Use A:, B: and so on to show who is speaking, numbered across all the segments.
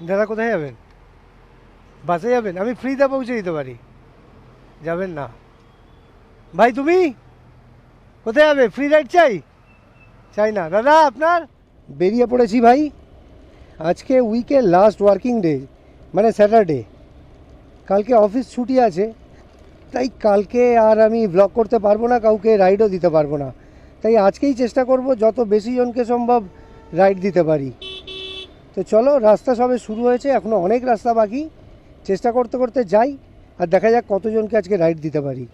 A: দাদা কোথায় যাবেন? বাসে যাবেন? আমি ফ্রিতে পৌঁছে দিতে পারি। যাবেন না? ভাই তুমি কোথায় যাবে? ফ্রি রাইড চাই? চাই না দাদা আপনার? বেরিয়ে পড়েছি ভাই। আজকে উইকের লাস্ট ওয়ার্কিং ডে, মানে স্যাটারডে। কালকে অফিস ছুটি আছে, তাই কালকে আর আমি ব্লগ করতে পারবো না, কাউকে রাইডও দিতে পারবো না। তাই আজকেই চেষ্টা করব যত বেশি জনকে সম্ভব রাইড দিতে পারি। তো চলো, রাস্তা সবে শুরু হয়েছে, এখনও অনেক রাস্তা বাকি। চেষ্টা করতে করতে যাই, আর দেখা যাক কতজনকে আজকে রাইড দিতে পারি।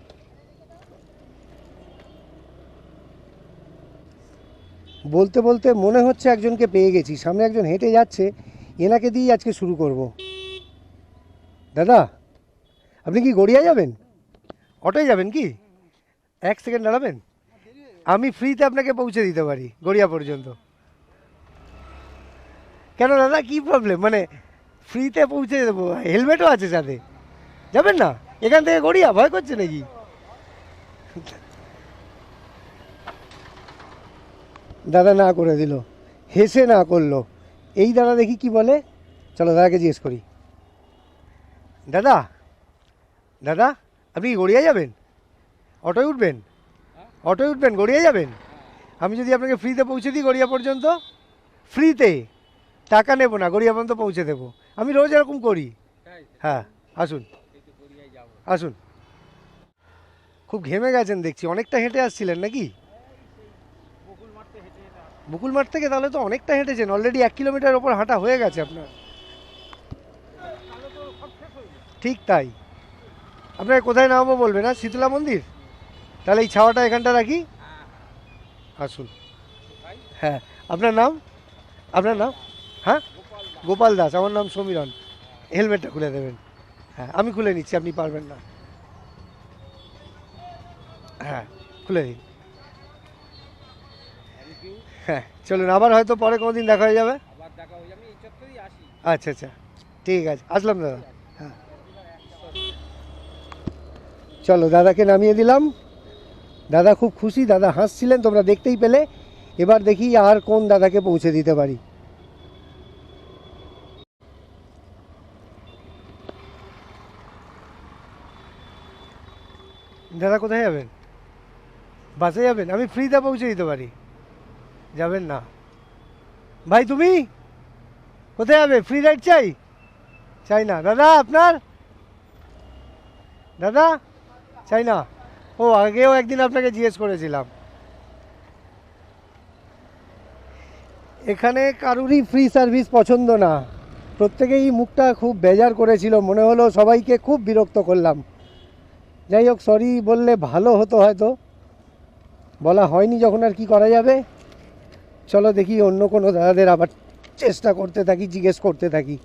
A: বলতে বলতে মনে হচ্ছে একজনকে পেয়ে গেছি, সামনে একজন হেঁটে যাচ্ছে, এনাকে দিয়েই আজকে শুরু করব। দাদা, আপনি কি গড়িয়া যাবেন? অটোয় যাবেন কি? এক সেকেন্ড দাঁড়াবেন, আমি ফ্রিতে আপনাকে পৌঁছে দিতে পারি গড়িয়া পর্যন্ত। কেন দাদা, কি প্রবলেম? মানে ফ্রিতে পৌঁছে দেবো, হেলমেটও আছে সাথে। যাবেন না? এখান থেকে গড়িয়া ভয় করছে নাকি? দাদা না করে দিল, হেসে না করলো। এই দাদা দেখি কি বলে। চলো দাদাকে জিজ্ঞেস করি। দাদা, দাদা আপনি কি গড়িয়া যাবেন? অটোয় উঠবেন? অটোয় উঠবেন, গড়িয়া যাবেন? আমি যদি আপনাকে ফ্রিতে পৌঁছে দিই গড়িয়া পর্যন্ত, ফ্রিতে, টাকা নেবো না, গড়িয়া পর্যন্ত পৌঁছে দেবো। আমি রোজ এরকম করি। হ্যাঁ, আসুন আসুন। খুব ঘেমে গেছেন দেখছি, অনেকটা হেঁটে আসছিলেন নাকি? বকুল মাঠ থেকে? তাহলে তো অনেকটা হেঁটেছেন, অলরেডি 1 কিলোমিটার ওপর হাঁটা হয়ে গেছে আপনার। ঠিক তাই। আপনাকে কোথায় নামাবো বলবেন? না শীতলা মন্দির? তাহলে এই ছাওয়াটা এখানটা রাখি। আসুন। হ্যাঁ, আপনার নাম? আপনার নাম? হ্যাঁ, গোপাল দাস। আমার নাম সমীরণ। হেলমেটটা খুলে দেবেন? হ্যাঁ, আমি খুলে নিচ্ছি, আপনি পারবেন না। হ্যাঁ, খুলে দিন। হ্যাঁ চলুন, আবার হয়তো পরে কোনো দিন দেখা হয়ে যাবে। আচ্ছা আচ্ছা, ঠিক আছে, আসলাম দাদা। হ্যাঁ, চলো দাদাকে নামিয়ে দিলাম। দাদা খুব খুশি, দাদা হাসছিলেন, তোমরা দেখতেই পেলে। এবার দেখি আর কোন দাদাকে পৌঁছে দিতে পারি। দাদা কোথায় যাবেন? বাসে যাবেন? আমি ফ্রিতে পৌঁছে দিতে পারি। যাবেন না? ভাই তুমি কোথায় যাবে? ফ্রি রাইড চাই? চাই না দাদা আপনার? দাদা চাই না? ও, আগেও একদিন আপনাকে জিজ্ঞেস করেছিলাম। এখানে কারুরই ফ্রি সার্ভিস পছন্দ না, প্রত্যেকেই মুখটা খুব বেজার করেছিল, মনে হলো সবাইকে খুব বিরক্ত করলাম। যাই হোক, সরি বললে ভালো হতো, হয়তো বলা হয়নি যখন, আর কি করা যাবে। চলো দেখি অন্য কোনো দাদাদের আবার চেষ্টা করতে থাকি, জিজ্ঞেস করতে থাকি।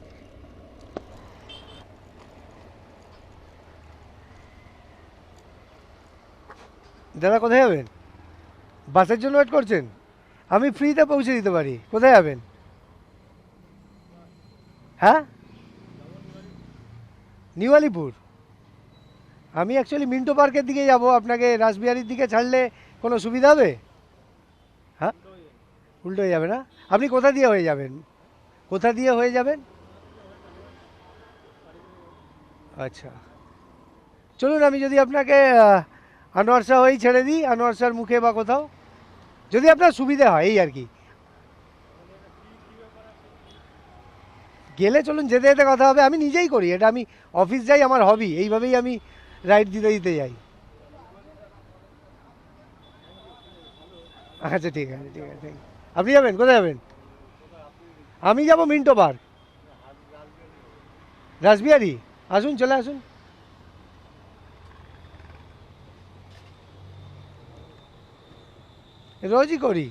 A: দাদা কোথায় যাবেন? বাসের জন্য ওয়েট করছেন? আমি ফ্রিতে পৌঁছে দিতে পারি। কোথায় যাবেন? হ্যাঁ, নিউ আলিপুর? আমি অ্যাকচুয়ালি মিন্টো পার্কের দিকে যাব, আপনাকে রাসবিহারির দিকে ছাড়লে কোনো সুবিধা হবে? হ্যাঁ, উল্টো হয়ে যাবে না? আপনি কোথা দিয়ে হয়ে যাবেন? কোথা দিয়ে হয়ে যাবেন? আচ্ছা, চলুন, আমি যদি আপনাকে আনোয়ার শাহ হয়েই ছেড়ে দিই, আনোয়ার শাহর মুখে বা কোথাও, যদি আপনার সুবিধা হয়, এই আর কি। গেলে চলুন, যেতে যেতে কথা হবে। আমি নিজেই করি এটা, আমি অফিস যাই, আমার হবি, এইভাবেই আমি রাইড দিতে দিতে যাই। আচ্ছা ঠিক আছে, ঠিক আছে, thank you। আপনি যাবেন? কোথায় যাবেন? আমি যাব মিন্টো পার্ক। রাসবিহারি? আসুন, চলে আসুন। রোজই করি।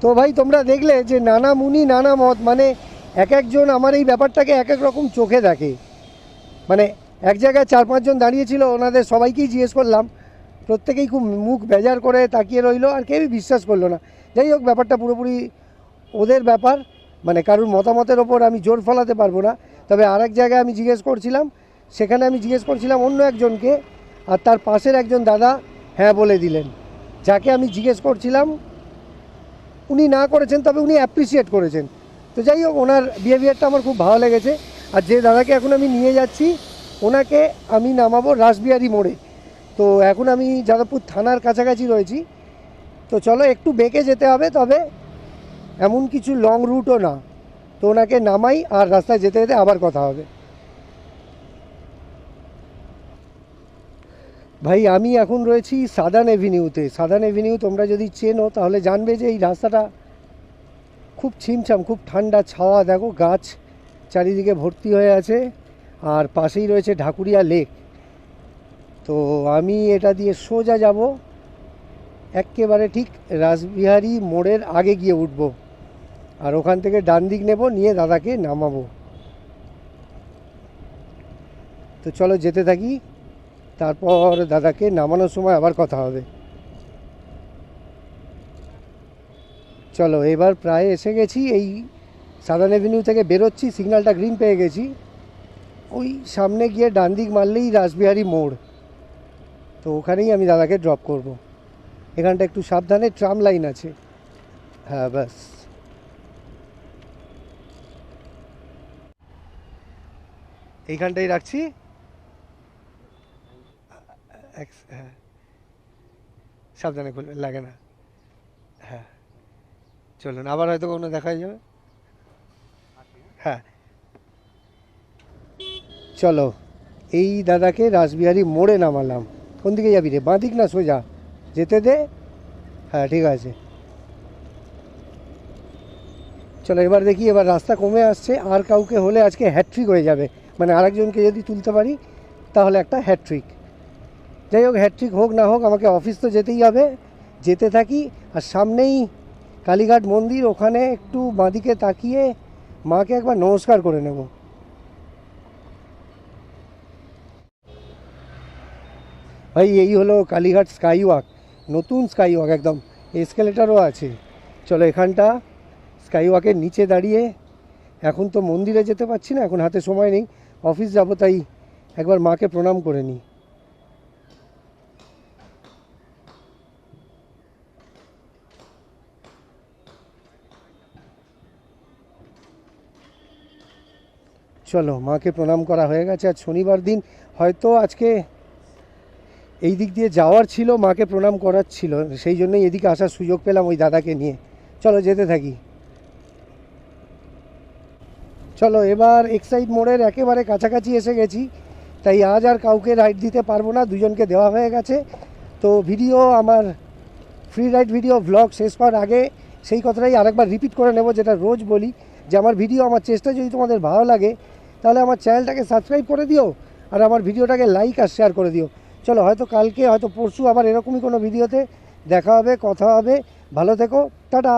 A: তো ভাই, তোমরা দেখলে যে নানা মুনি নানা মত, মানে এক একজন আমার এই ব্যাপারটাকে এক এক রকম চোখে দেখে। মানে এক জায়গায় 4-5 জন দাঁড়িয়েছিল, ওনাদের সবাইকেই জিজ্ঞেস করলাম, প্রত্যেকেই খুব মুখ বেজার করে তাকিয়ে রইলো, আর কেউই বিশ্বাস করলো না। যাই হোক, ব্যাপারটা পুরোপুরি ওদের ব্যাপার, মানে কারোর মতামতের ওপর আমি জোর ফলাতে পারবো না। তবে আরেক জায়গায় আমি জিজ্ঞেস করছিলাম, সেখানে আমি জিজ্ঞেস করছিলাম অন্য একজনকে, আর তার পাশের একজন দাদা হ্যাঁ বলে দিলেন। যাকে আমি জিজ্ঞেস করছিলাম উনি না করেছেন, তবে উনি অ্যাপ্রিসিয়েট করেছেন। তো যাই হোক, ওনার বিহেভিয়ারটা আমার খুব ভালো লেগেছে। আর যে দাদাকে এখন আমি নিয়ে যাচ্ছি, ওনাকে আমি নামাবো রাসবিহারী মোড়ে। তো এখন আমি যাদবপুর থানার কাছাকাছি রয়েছি। তো চলো, একটু বেঁকে যেতে হবে, তবে এমন কিছু লং রুটও না। তো ওনাকে নামাই, আর রাস্তায় যেতে যেতে আবার কথা হবে। ভাই, আমি এখন রয়েছি সাদার্ন অ্যাভিনিউতে। সাদার্ন অ্যাভিনিউ তোমরা যদি চেনো তাহলে জানবে যে এই রাস্তাটা খুব ছিমছাম, খুব ঠান্ডা ছাওয়া। দেখো, গাছ চারিদিকে ভর্তি হয়ে আছে, আর পাশেই রয়েছে ঢাকুরিয়া লেক। তো আমি এটা দিয়ে সোজা যাব, একেবারে ঠিক রাসবিহারী মোড়ের আগে গিয়ে উঠব, আর ওখান থেকে ডান দিক নেব, নিয়ে দাদাকে নামাবো। তো চলো যেতে থাকি, তারপর দাদাকে নামানোর সময় আবার কথা হবে। চলো, এবার প্রায় এসে গেছি। এই সাদার্ন অ্যাভিনিউ থেকে বেরোচ্ছি, সিগন্যালটা গ্রিন পেয়ে গেছি। ওই সামনে গিয়ে ডান দিক মারলেই রাসবিহারী মোড়। তো ওখানেই আমি দাদাকে ড্রপ করব। এখানটা একটু সাবধানে, ট্রাম লাইন আছে। হ্যাঁ, ব্যাস। এইখানটাই রাখছি। হ্যাঁ, সাবধানে খুলবেন, লাগে না। হ্যাঁ, চলুন, আবার হয়তো কোনো দেখা যাবে। হ্যাঁ, চলো, এই দাদাকে রাসবিহারী মোড়ে নামালাম। কোন দিকে যাবি রে, বাঁ দিক না সোজা? যেতে দে। হ্যাঁ, ঠিক আছে। চলো, এবার দেখি, এবার রাস্তা কমে আসছে। আর কাউকে হলে আজকে হ্যাট্রিক হয়ে যাবে, মানে আরেকজনকে যদি তুলতে পারি তাহলে একটা হ্যাট্রিক। যাই হোক, হ্যাট্রিক হোক না হোক, আমাকে অফিস তো যেতেই হবে। যেতে থাকি, আর সামনেই কালীঘাট মন্দির, ওখানে একটু বাঁদিকে তাকিয়ে মাকে একবার নমস্কার করে নেব। ভাই, এই হলো কালীঘাট স্কাই ওয়াক, নতুন স্কাই ওয়াক একদম, এসকেলেটারও আছে। চলো, এখানটা স্কাই ওয়াকের নিচে দাঁড়িয়ে, এখন তো মন্দিরে যেতে পারছি না, এখন হাতে সময় নেই, অফিস যাব, তাই একবার মাকে প্রণাম করে নিই। চলো, মাকে প্রণাম করা হয়ে গেছে। আজ শনিবার দিন, হয়তো আজকে এই দিক দিয়ে যাওয়ার ছিল, মাকে প্রণাম করার ছিল, সেই জন্যই এদিকে আসার সুযোগ পেলাম ওই দাদাকে নিয়ে। চলো, যেতে থাকি। চলো, এবার এক্সাইড মোড়ের একেবারে কাছাকাছি এসে গেছি, তাই আজ আর কাউকে রাইড দিতে পারবো না, দুজনকে দেওয়া হয়ে গেছে। তো ভিডিও, আমার ফ্রি রাইড ভিডিও ভ্লগ শেষ করার আগে সেই কথাটাই আরেকবার রিপিট করে নেব, যেটা রোজ বলি, যে আমার ভিডিও, আমার চেষ্টা যদি তোমাদের ভালো লাগে তাহলে আমার চ্যানেলটাকে সাবস্ক্রাইব করে দিও, আর আমার ভিডিওটাকে লাইক আর শেয়ার করে দিও। চলো, হয়তো কালকে, হয়তো পরশু আবার এরকমই কোনো ভিডিওতে দেখা হবে, কথা হবে। ভালো থেকো, টাটা।